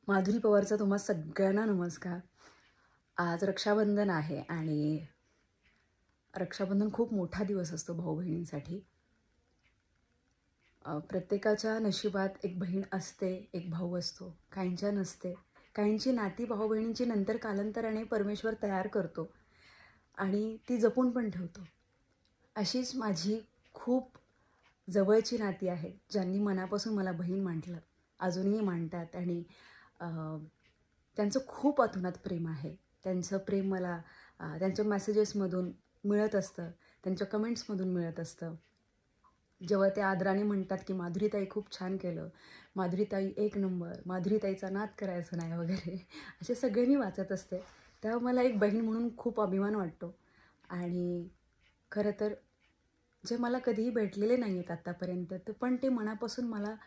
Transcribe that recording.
माधुरी पवारचा तुम्हा सगळ्यांना नमस्कार. आज रक्षाबंधन आहे आणि रक्षाबंधन खूप मोठा दिवस असतो भाऊ-बहिणींसाठी. प्रत्येकाच्या नशिबात एक बहीण असते, एक भाऊ असतो. काहींच्या नसते. काहींची नाती भाऊ-बहिणींची नंतर कालांतराने परमेश्वर तयार करतो आणि ती जपून पण ठेवतो. अशीच माझी खूप जवळची नाती आहेत, ज्यांनी मनापासून मला बहीण मानलं, अजूनही मानतात आणि अ, त्यांचं खूप अतोनात प्रेम आहे. त्यांचं प्रेम मला त्यांच्या मेसेजेसमधून मिळत असतं, त्यांच्या कमेंट्समधून मिळत असतं. जेव्हा ते आदराने म्हणतात, की "माधुरीताई खूप छान केलं. माधुरीताई एक नंबर. माधुरीताईचा नाद करायचा नाही" वगैरे असे सगळे मी वाचत असते. तेव्हा मला एक बहीण म्हणून खूप अभिमान वाटतो आणि खरं तर जे मला कधीही भेटलेले नाही आहेत आत्तापर्यंत, तर पण ते मनापासून मला